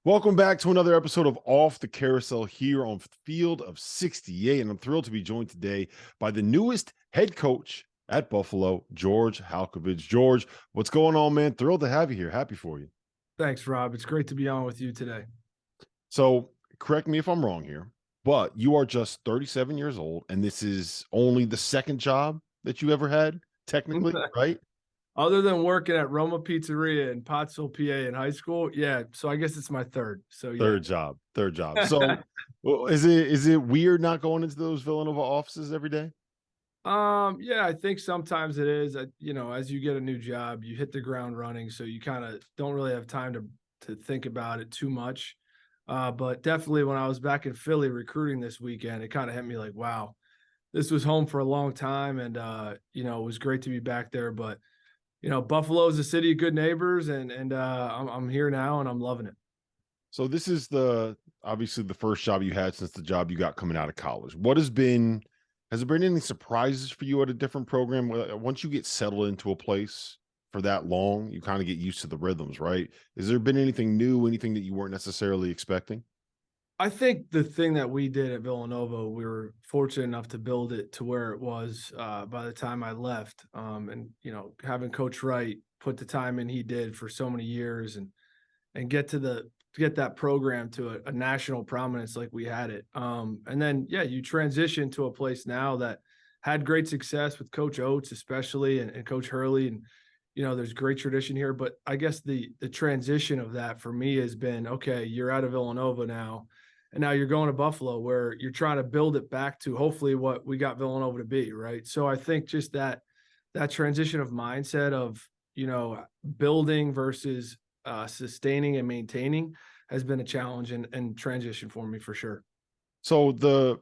Welcome back to another episode of Off the Carousel here on Field of 68. And I'm thrilled to be joined today by the newest head coach at Buffalo, George Halcovage. George, what's going on, man? Thrilled to have you here. Happy for you. Thanks, Rob. It's great to be on with you today. So, correct me if I'm wrong here, but you are just 37 years old, and this is only the second job that you ever had, technically, right? Other than working at Roma Pizzeria in Pottsville, PA in high school, yeah. So I guess it's my third. So yeah. Third job. So, well, is it weird not going into those Villanova offices every day? Yeah, I think sometimes it is. As you get a new job, you hit the ground running, so you kind of don't really have time to think about it too much. But definitely when I was back in Philly recruiting this weekend, it kind of hit me like, wow, this was home for a long time, and it was great to be back there. But Buffalo is a city of good neighbors, and I'm here now, and I'm loving it. So this is obviously the first job you had since the job you got coming out of college. Has there been any surprises for you at a different program? Once you get settled into a place for that long, you kind of get used to the rhythms, right? Has there been anything new, anything that you weren't necessarily expecting? I think the thing that we did at Villanova, we were fortunate enough to build it to where it was by the time I left. And having Coach Wright put the time in he did for so many years, and get that program to a national prominence like we had it. And then you transition to a place now that had great success with Coach Oates, especially, and Coach Hurley, and there's great tradition here. But I guess the transition of that for me has been, okay, you're out of Villanova now, and now you're going to Buffalo, where you're trying to build it back to hopefully what we got Villanova to be, right? So I think just that transition of mindset of building versus sustaining and maintaining has been a challenge and transition for me for sure. So the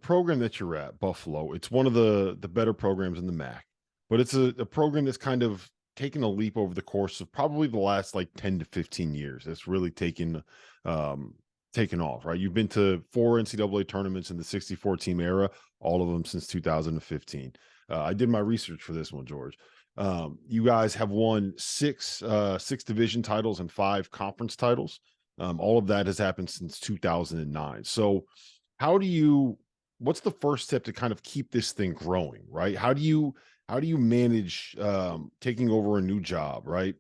program that you're at, Buffalo, it's one of the better programs in the MAC, but it's a program that's kind of taken a leap over the course of probably the last like 10 to 15 years. It's really taken off, right? You've been to 4 NCAA tournaments in the 64 team era, all of them since 2015. I did my research for this one, George. You guys have won six division titles and 5 conference titles. All of that has happened since 2009. So what's the first step to kind of keep this thing growing, right? How do you manage taking over a new job, right?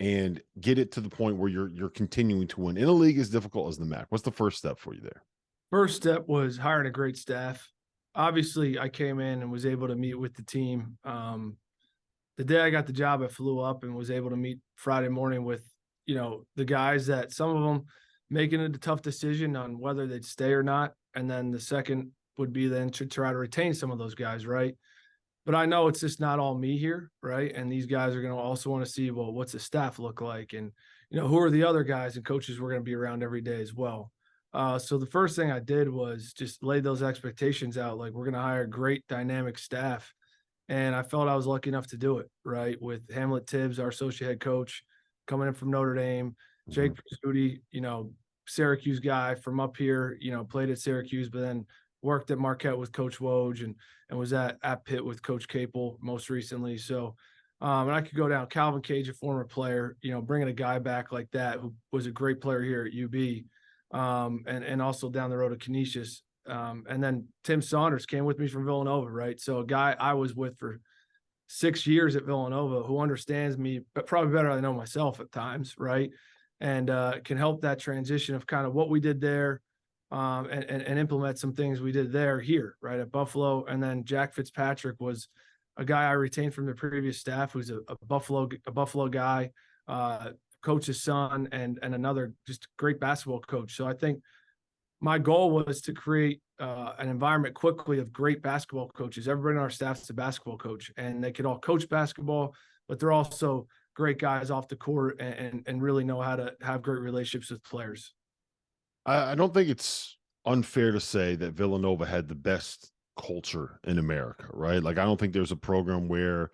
And get it to the point where you're continuing to win in a league as difficult as the MAC. What's the first step for you there? First step was hiring a great staff. Obviously, I came in and was able to meet with the team. The day I got the job, I flew up and was able to meet Friday morning with the guys, that some of them making a tough decision on whether they'd stay or not, and then the second would be then to try to retain some of those guys, right? But I know it's just not all me here, right? And these guys are going to also want to see, well, what's the staff look like, and who are the other guys and coaches we're going to be around every day as well. So the first thing I did was just lay those expectations out, like we're going to hire a great dynamic staff, and I felt I was lucky enough to do it, right? With Hamlet Tibbs, our associate head coach, coming in from Notre Dame, Jake Pursuti, Syracuse guy from up here, played at Syracuse, but then worked at Marquette with Coach Woj, and was at Pitt with Coach Capel most recently. So, and I could go down. Calvin Cage, a former player, bringing a guy back like that who was a great player here at UB, and also down the road at Canisius. And then Tim Saunders came with me from Villanova, right? So a guy I was with for 6 years at Villanova who understands me, but probably better than I know myself at times, right? And can help that transition of kind of what we did there, and implement some things we did there here, right, at Buffalo. And then Jack Fitzpatrick was a guy I retained from the previous staff, who's a Buffalo guy, coach's son, and another just great basketball coach. So I think my goal was to create an environment quickly of great basketball coaches. Everybody on our staff is a basketball coach, and they could all coach basketball, but they're also great guys off the court, and really know how to have great relationships with players. I don't think it's unfair to say that Villanova had the best culture in America, right? Like, I don't think there's a program where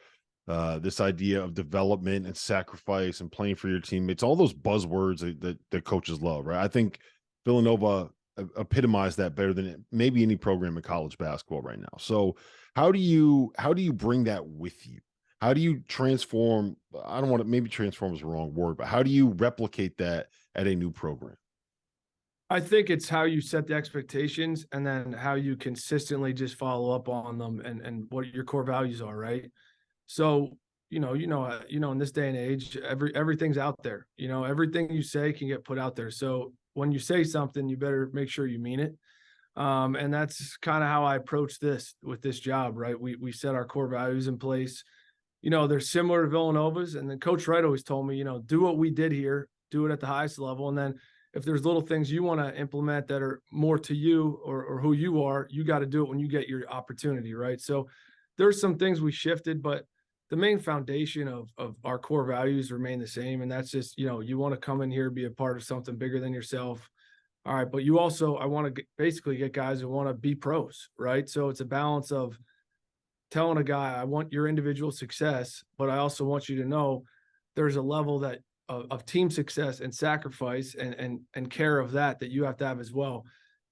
this idea of development and sacrifice and playing for your teammates, all those buzzwords that coaches love, right? I think Villanova epitomized that better than maybe any program in college basketball right now. So how do you bring that with you? How do you transform? I don't want to, maybe transform is the wrong word, but how do you replicate that at a new program? I think it's how you set the expectations and then how you consistently just follow up on them and what your core values are, right? So, in this day and age, everything's out there. Everything you say can get put out there. So when you say something, you better make sure you mean it. And that's kind of how I approach this with this job, right? We set our core values in place. They're similar to Villanova's. And then Coach Wright always told me, do what we did here, do it at the highest level. And then if there's little things you want to implement that are more to you or who you are, you got to do it when you get your opportunity, right? So there's some things we shifted, but the main foundation of our core values remain the same. And that's just, you want to come in here, be a part of something bigger than yourself. All right. But you also, I want to basically get guys who want to be pros, right? So it's a balance of telling a guy, I want your individual success, but I also want you to know there's a level that of team success and sacrifice and care of that you have to have as well.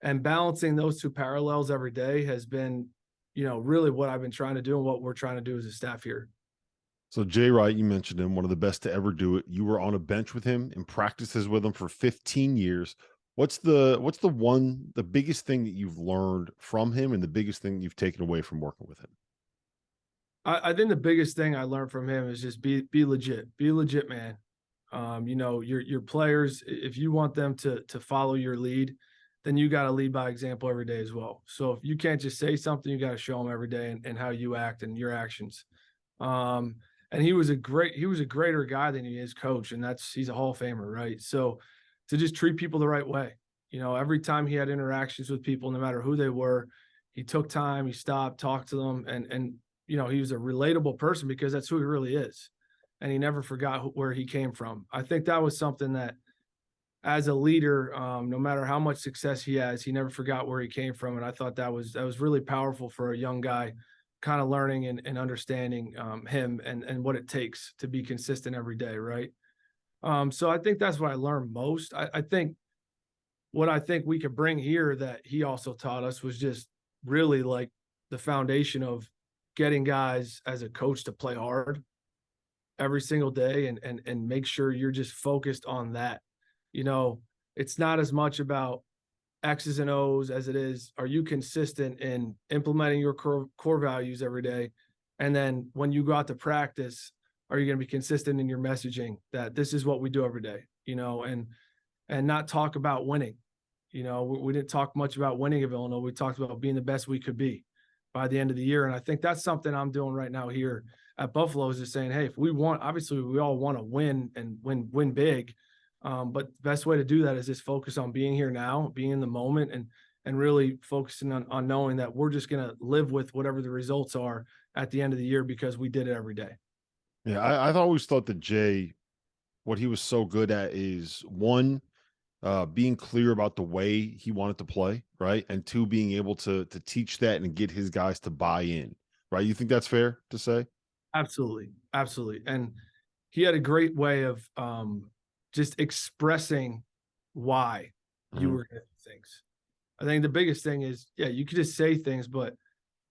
And balancing those two parallels every day has been, really what I've been trying to do and what we're trying to do as a staff here. So Jay Wright, you mentioned him, one of the best to ever do it. You were on a bench with him and practices with him for 15 years. What's the biggest thing that you've learned from him and the biggest thing you've taken away from working with him? I think the biggest thing I learned from him is just be legit, man. Your players, if you want them to follow your lead, then you got to lead by example every day as well. So if you can't just say something, you got to show them every day and how you act and your actions. And he was a greater guy than he is coach, and he's a Hall of Famer, right? So to just treat people the right way, every time he had interactions with people, no matter who they were, he took time, he stopped, talked to them, and he was a relatable person because that's who he really is. And he never forgot where he came from. I think that was something that as a leader, no matter how much success he has, he never forgot where he came from. And I thought that was really powerful for a young guy, kind of learning and understanding him and what it takes to be consistent every day. Right. So I think that's what I learned most. I think what I think we could bring here that he also taught us was just really like the foundation of getting guys as a coach to play hard every single day and make sure you're just focused on that. It's not as much about X's and O's as it is, are you consistent in implementing your core values every day? And then when you go out to practice, are you going to be consistent in your messaging that this is what we do every day, and not talk about winning. We didn't talk much about winning at Villanova. We talked about being the best we could be by the end of the year. And I think that's something I'm doing right now here at Buffalo is just saying, hey, if we want, obviously we all want to win and win big. But the best way to do that is just focus on being here now, being in the moment and really focusing on knowing that we're just going to live with whatever the results are at the end of the year because we did it every day. Yeah, I've always thought that Jay, what he was so good at is one, being clear about the way he wanted to play, right? And two, being able to teach that and get his guys to buy in, right? You think that's fair to say? Absolutely. Absolutely. And he had a great way of just expressing why you were going to do things. I think the biggest thing is, yeah, you could just say things, but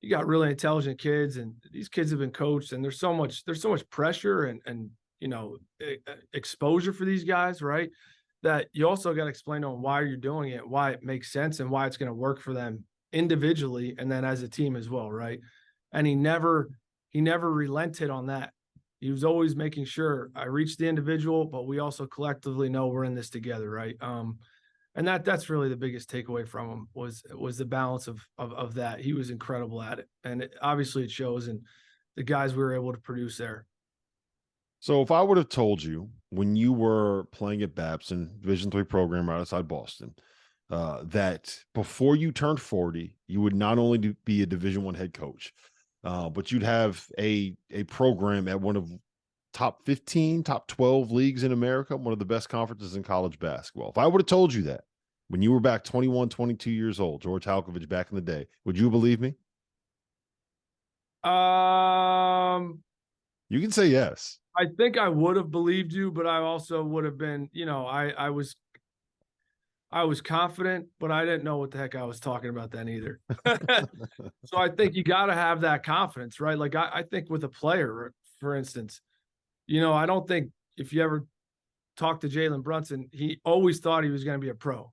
you got really intelligent kids and these kids have been coached and there's so much pressure and exposure for these guys, right? That you also got to explain to them why you're doing it, why it makes sense and why it's going to work for them individually and then as a team as well, right? And he never relented on that. He was always making sure I reach the individual, but we also collectively know we're in this together, right? And that's really the biggest takeaway from him was the balance of that. He was incredible at it, and obviously it shows in the guys we were able to produce there. So if I would have told you when you were playing at Babson Division III program right outside Boston, that before you turned 40, you would not only be a Division I head coach, but you'd have a program at one of top 15, top 12 leagues in America, one of the best conferences in college basketball. If I would have told you that when you were back 21, 22 years old, George Halcovage back in the day, would you believe me? You can say yes. I think I would have believed you, but I also would have been, I was confident, but I didn't know what the heck I was talking about then either. So I think you got to have that confidence, right? Like I think with a player, for instance, I don't think if you ever talk to Jalen Brunson, he always thought he was going to be a pro.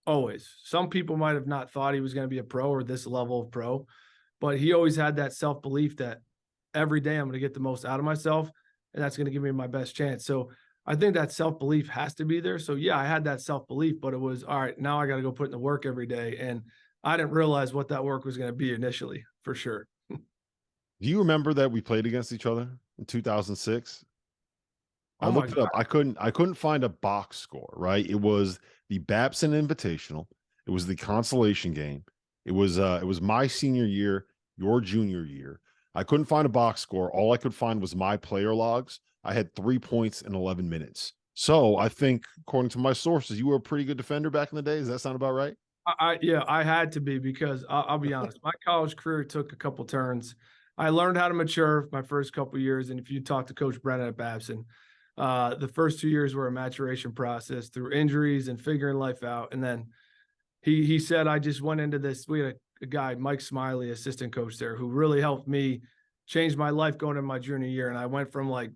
Always. Some people might have not thought he was going to be a pro or this level of pro, but he always had that self-belief that every day I'm going to get the most out of myself, and that's going to give me my best chance. So I think that self-belief has to be there. So yeah, I had that self-belief, but it was all right. Now I got to go put in the work every day. And I didn't realize what that work was going to be initially, for sure. Do you remember that we played against each other in 2006? I Oh my looked it up. God. I couldn't find a box score, right? It was the Babson Invitational. It was the consolation game. It was my senior year, your junior year. I couldn't find a box score. All I could find was my player logs. I had 3 points in 11 minutes. So I think, according to my sources, you were a pretty good defender back in the day. Does that sound about right? Yeah, I had to be because I'll be honest, my college career took a couple turns. I learned how to mature my first couple years, and if you talk to Coach Brennan at Babson, the first 2 years were a maturation process through injuries and figuring life out. And then he said I just went into this. We had a guy, Mike Smiley, assistant coach there, who really helped me change my life going into my junior year. And I went from like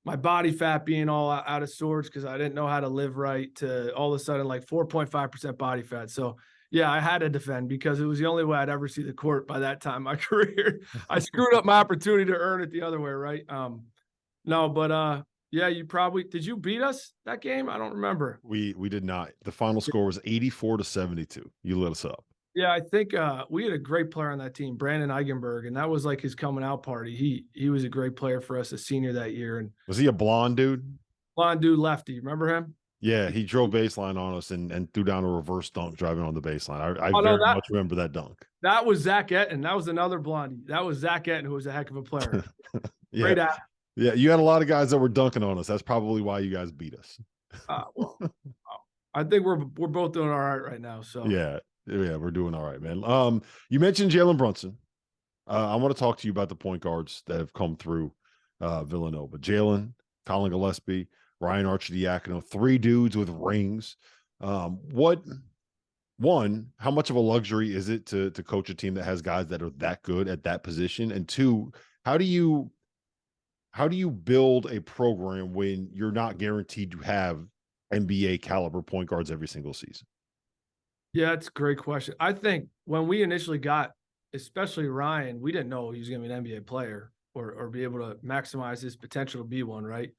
my body fat being all out of sorts because I didn't know how to live right to all of a sudden like 4.5% body fat. So yeah, I had to defend because it was the only way I'd ever see the court by that time in my career. I screwed up my opportunity to earn it the other way, right? No, but yeah, you probably did you beat us that game? I don't remember. We did not. The final score was 84-72. You lit us up. Yeah, I think we had a great player on that team, Brandon Eigenberg, and that was like his coming out party. He was a great player for us, a senior that year. And Was he a blonde dude? blonde dude lefty, remember him? Yeah, he drove baseline on us and threw down a reverse dunk driving on the baseline. I Oh no, very much remember that dunk. that was Zach Etten. That was another blondie. That was Zach Etten, who was a heck of a player. Yeah. Great athlete. Yeah, you had a lot of guys that were dunking on us. That's probably why you guys beat us. Well, I think we're both doing all right right now. So Yeah. Yeah, we're doing all right, man. You mentioned Jalen Brunson. I want to talk to you about the point guards that have come through Villanova. Jalen, Colin Gillespie, Ryan Archidiakono, 3 dudes with rings. What one, how much of a luxury is it to coach a team that has guys that are that good at that position? And two, how do you build a program when you're not guaranteed to have NBA caliber point guards every single season? yeah, it's a great question. I think when we initially got, especially Ryan, we didn't know he was going to be an NBA player or be able to maximize his potential to be one, right?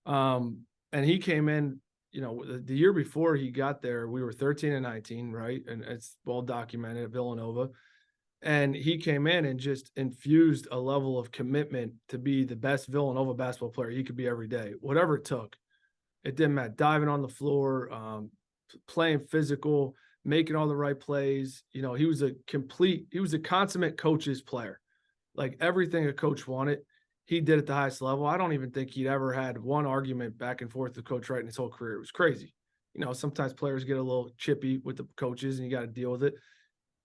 And he came in, the year before he got there, we were 13-19, right? And it's well documented at Villanova. And he came in and just infused a level of commitment to be the best Villanova basketball player he could be every day, whatever it took. It didn't matter. Diving on the floor, playing physical, making all the right plays. He was a consummate coach's player. Like everything a coach wanted, he did at the highest level. I don't even think he'd ever had one argument back and forth with Coach Wright in his whole career. It was crazy. Sometimes players get a little chippy with the coaches and you got to deal with it.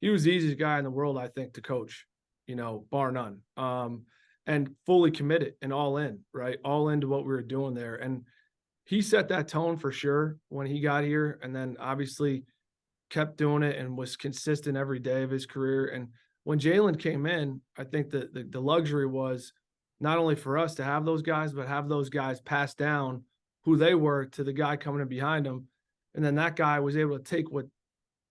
He was the easiest guy in the world, I think, to coach, bar none. And fully committed and all in, right? All into what we were doing there. And he set that tone for sure when he got here. And then obviously kept doing it and was consistent every day of his career. And when Jalen came in, I think the luxury was not only for us to have those guys, but have those guys pass down who they were to the guy coming in behind them. And then that guy was able to take what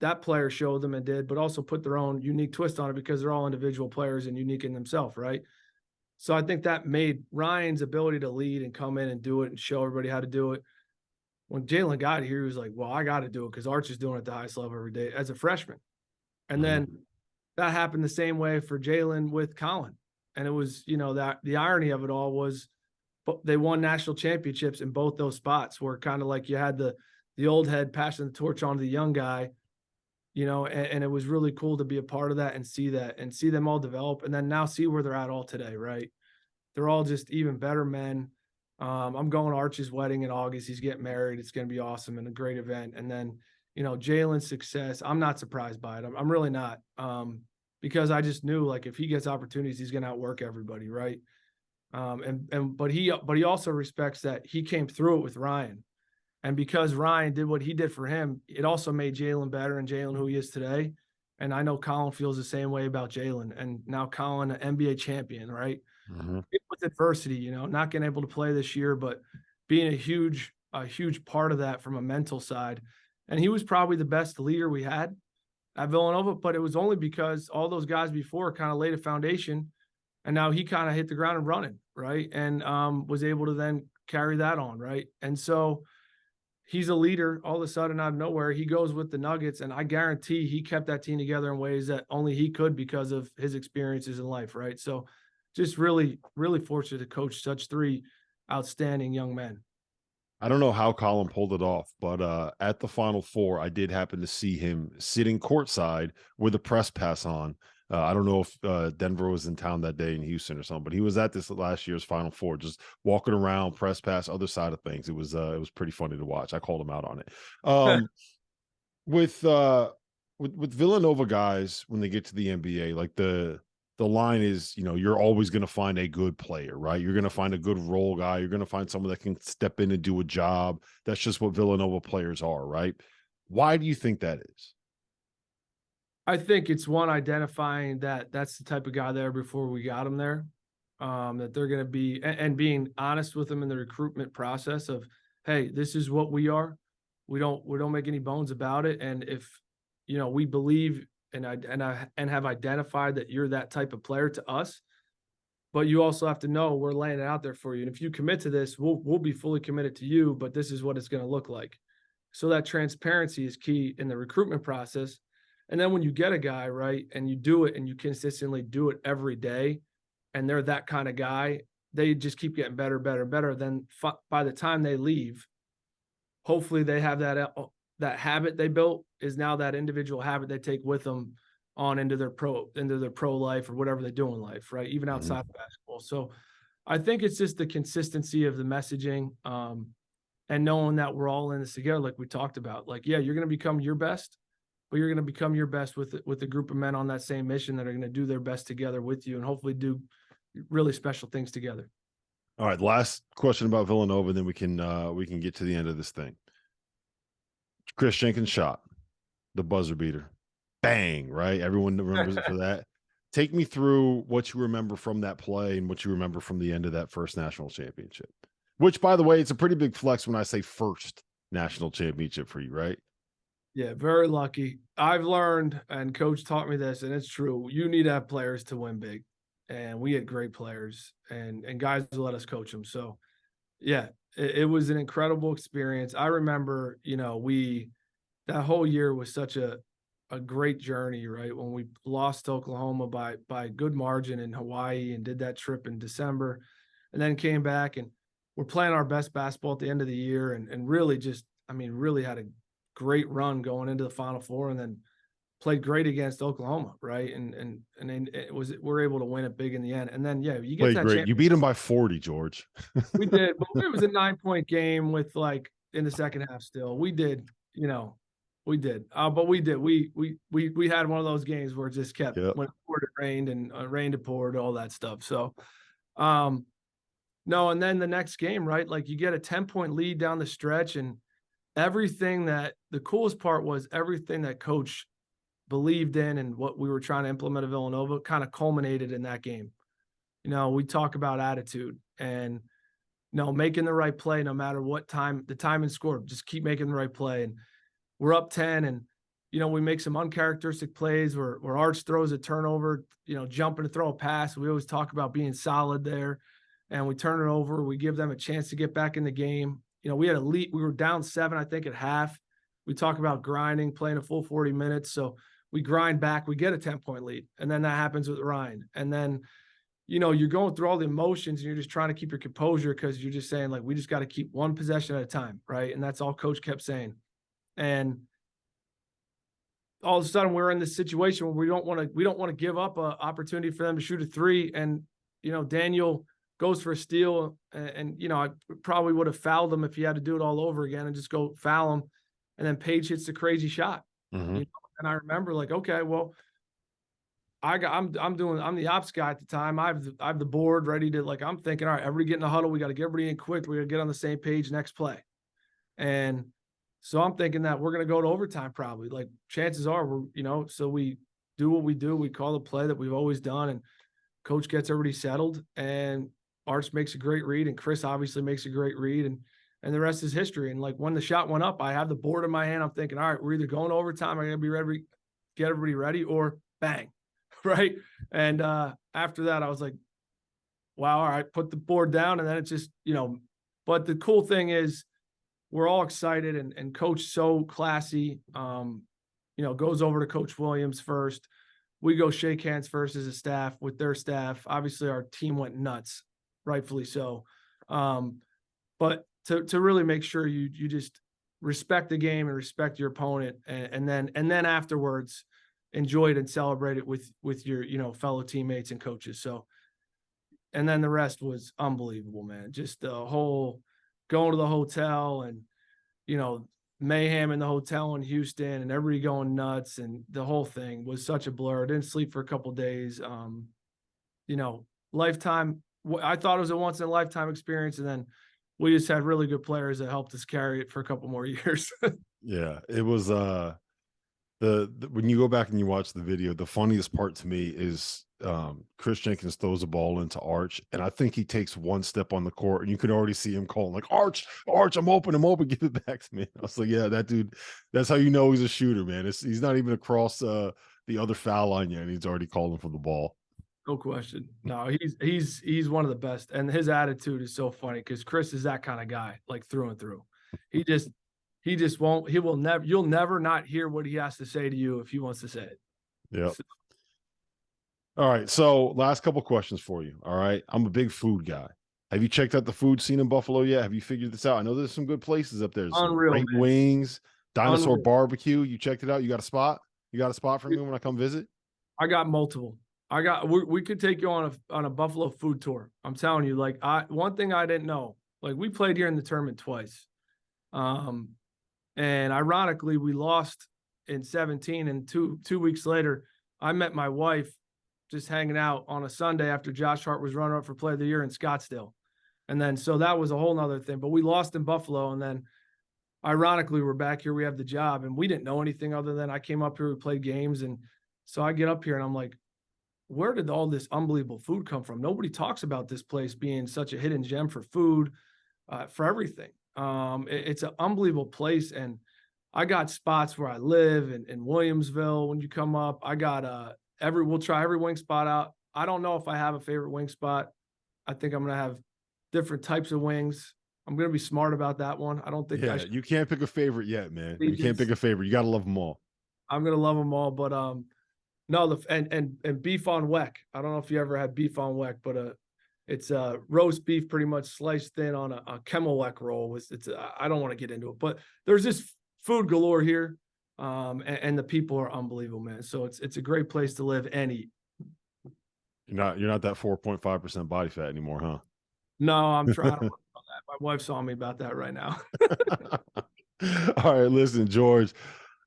that player showed them and did, but also put their own unique twist on it because they're all individual players and unique in themselves, right? So I think that made Ryan's ability to lead and come in and do it and show everybody how to do it. When Jalen got here, he was like, well, I got to do it because Arch is doing it at the highest level every day as a freshman. And then that happened the same way for Jalen with Colin. And it was, that the irony of it all was they won national championships in both those spots where kind of like you had the old head passing the torch on to the young guy, and it was really cool to be a part of that and see them all develop and then now see where they're at all today, right? They're all just even better men. I'm going to Arch's wedding in August. He's getting married. It's going to be awesome and a great event. And then, Jalen's success, I'm not surprised by it. I'm really not, because I just knew like if he gets opportunities, he's going to outwork everybody, right? But he also respects that he came through it with Ryan. And because Ryan did what he did for him, it also made Jalen better and Jalen who he is today. And I know Colin feels the same way about Jalen. And now Colin, an NBA champion, right? With adversity, not getting able to play this year, but being a huge part of that from a mental side. And he was probably the best leader we had at Villanova, but it was only because all those guys before kind of laid a foundation, and now he kind of hit the ground and running, right? And was able to then carry that on, right? And so he's a leader all of a sudden out of nowhere. He goes with the Nuggets, and I guarantee he kept that team together in ways that only he could because of his experiences in life, right? So just really, really fortunate to coach such three outstanding young men. I don't know how Colin pulled it off, but at the Final Four, I did happen to see him sitting courtside with a press pass on. I don't know if Denver was in town that day in Houston or something, but he was at this last year's Final Four, just walking around, press pass, other side of things. It was pretty funny to watch. I called him out on it. With with Villanova guys when they get to the NBA, like the line is, you're always going to find a good player, right? You're going to find a good role guy. You're going to find someone that can step in and do a job. That's just what Villanova players are, right? Why do you think that is? I think it's one identifying that that's the type of guy there before we got him there. That they're going to be and being honest with them in the recruitment process of, hey, this is what we are. We don't make any bones about it. And if we believe and have identified that you're that type of player to us, but you also have to know we're laying it out there for you. And if you commit to this, we'll be fully committed to you, but this is what it's going to look like. So that transparency is key in the recruitment process. And then when you get a guy, right, and you do it and you consistently do it every day, and they're that kind of guy, they just keep getting better, better, better. Then by the time they leave, hopefully they have that habit they built is now that individual habit they take with them on into their pro life or whatever they do in life, right? Even outside of basketball. So I think it's just the consistency of the messaging, and knowing that we're all in this together, like we talked about. Like, yeah, you're going to become your best, but you're going to become your best with a group of men on that same mission that are going to do their best together with you and hopefully do really special things together. All right, last question about Villanova, and then we can get to the end of this thing. Chris Jenkins shot the buzzer beater, bang! Right, everyone remembers it for that. Take me through what you remember from that play and what you remember from the end of that first national championship. Which, by the way, it's a pretty big flex when I say first national championship for you, right? Yeah, very lucky. I've learned, and coach taught me this, and it's true. You need to have players to win big. And we had great players and guys who let us coach them. So yeah, it was an incredible experience. I remember, that whole year was such a great journey, right? When we lost to Oklahoma by good margin in Hawaii and did that trip in December, and then came back and we're playing our best basketball at the end of the year and really really had a great run going into the Final Four, and then played great against Oklahoma, right? And then we're able to win it big in the end. And then you get that great. You beat them by 40, George. We did, but it was a 9-point game with in the second half still. We did, we did. But we did. We had one of those games where it just kept when it poured, it rained, and rained, it poured, all that stuff. So no, and then the next game, right? Like you get a 10-point lead down the stretch, and the coolest part was everything that coach believed in and what we were trying to implement at Villanova kind of culminated in that game. We talk about attitude and making the right play no matter what the time and score. Just keep making the right play. And we're up 10, and we make some uncharacteristic plays where Arch throws a turnover, jumping to throw a pass. We always talk about being solid there, and we turn it over. We give them a chance to get back in the game. We had a lead. We were down 7, I think, at half. We talk about grinding, playing a full 40 minutes. So we grind back, we get a 10-point lead. And then that happens with Ryan. And then, you're going through all the emotions and you're just trying to keep your composure because you're just saying, like, we just got to keep one possession at a time, right? And that's all coach kept saying. And all of a sudden we're in this situation where we don't want to give up an opportunity for them to shoot a 3. And, Daniel goes for a steal, and I probably would have fouled him if he had to do it all over again and just go foul him. And then Paige hits the crazy shot. Mm-hmm. And I remember, like, okay, well, I'm the ops guy at the time. I have the board ready to, like, I'm thinking, all right, everybody get in the huddle. We got to get everybody in quick. We got to get on the same page next play. And so I'm thinking that we're going to go to overtime probably. Like, chances are so we do what we do. We call the play that we've always done, and coach gets everybody settled, and Arch makes a great read, and Chris obviously makes a great read, and and the rest is history. And like when the shot went up, I have the board in my hand. I'm thinking, all right, we're either going to overtime, I gotta be ready, get everybody ready, or bang. Right. And after that, I was like, wow, all right, put the board down. And then it's just, but the cool thing is we're all excited, and coach so classy, goes over to Coach Williams first. We go shake hands first as a staff with their staff. Obviously our team went nuts, rightfully so. But to really make sure you just respect the game and respect your opponent, and then afterwards enjoy it and celebrate it with your fellow teammates and coaches. So, and then the rest was unbelievable, man. Just the whole going to the hotel and mayhem in the hotel in Houston and everybody going nuts, and the whole thing was such a blur. I didn't sleep for a couple of days. Lifetime. I thought it was a once in a lifetime experience, and then we just had really good players that helped us carry it for a couple more years. Yeah, it was the when you go back and you watch the video, the funniest part to me is Chris Jenkins throws a ball into Arch, and I think he takes one step on the court, and you can already see him calling like, Arch, I'm open, give it back to me. I was like, yeah, that dude, that's how you know he's a shooter, man. He's not even across the other foul line yet, and he's already calling for the ball. No question. No, he's one of the best, and his attitude is so funny because Chris is that kind of guy, like through and through. He just won't. You'll never not hear what he has to say to you if he wants to say it. Yeah. So. All right. So last couple questions for you. All right. I'm a big food guy. Have you checked out the food scene in Buffalo yet? Have you figured this out? I know there's some good places up there. Unreal, Wright wings, Dinosaur Unreal. Barbecue. You checked it out? You got a spot? You got a spot for me when I come visit? I got multiple. We could take you on a Buffalo food tour. I'm telling you, like one thing I didn't know, like we played here in the tournament twice. And ironically we lost in 17, and two weeks later, I met my wife just hanging out on a Sunday after Josh Hart was runner up for Player of the Year in Scottsdale. And then, so that was a whole nother thing, but we lost in Buffalo. And then ironically, we're back here, we have the job, and we didn't know anything other than I came up here, we played games. And so I get up here and I'm like, where did all this unbelievable food come from? Nobody talks about this place being such a hidden gem for food, for everything. It's an unbelievable place. And I got spots where I live in Williamsville. When you come up, I got we'll try every wing spot out. I don't know if I have a favorite wing spot. I think I'm going to have different types of wings. I'm going to be smart about that one. I don't think you can't pick a favorite yet, man. You can't pick a favorite. You got to love them all. I'm going to love them all, but no, and beef on weck. I don't know if you ever had beef on weck, but it's roast beef pretty much sliced thin on a Camel weck roll. I don't want to get into it, but there's just food galore here. And the people are unbelievable, man. So it's a great place to live and eat. You're not that 4.5% body fat anymore, huh? No, I'm trying to work on that. My wife's on me about that right now. All right, listen, George,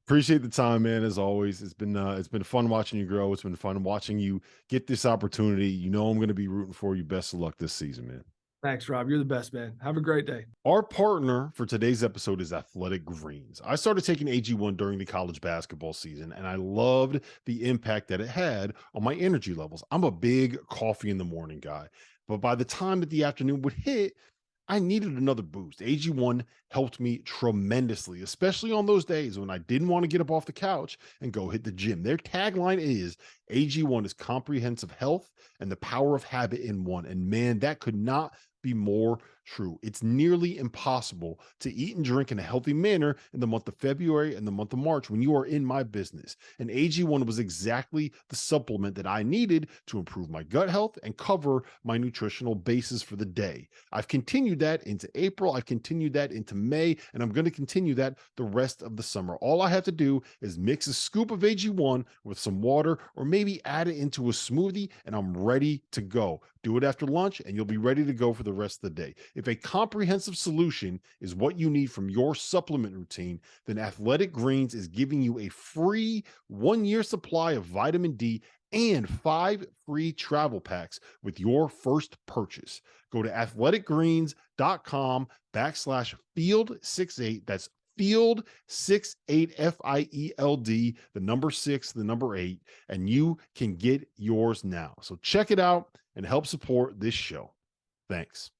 appreciate the time, man. As always, it's been fun watching you grow. It's been fun watching you get this opportunity. You know, I'm going to be rooting for you. Best of luck this season, man. Thanks, Rob. You're the best, man. Have a great day. Our partner for today's episode is Athletic Greens. I started taking AG1 during the college basketball season, and I loved the impact that it had on my energy levels. I'm a big coffee in the morning guy, but by the time that the afternoon would hit, I needed another boost. AG1 helped me tremendously, especially on those days when I didn't want to get up off the couch and go hit the gym. Their tagline is AG1 is comprehensive health and the power of habit in one. And man, that could not be more true. It's nearly impossible to eat and drink in a healthy manner in the month of February and the month of March when you are in my business. And AG1 was exactly the supplement that I needed to improve my gut health and cover my nutritional basis for the day. I've continued that into April. I've continued that into May, and I'm going to continue that the rest of the summer. All I have to do is mix a scoop of AG1 with some water, or maybe add it into a smoothie, and I'm ready to go. Do it after lunch, and you'll be ready to go for the rest of the day. If a comprehensive solution is what you need from your supplement routine, then Athletic Greens is giving you a free 1-year supply of vitamin D and 5 free travel packs with your first purchase. Go to athleticgreens.com/field68. That's field 68 FIELD, the number 6, the number 8, and you can get yours now. So check it out and help support this show. Thanks.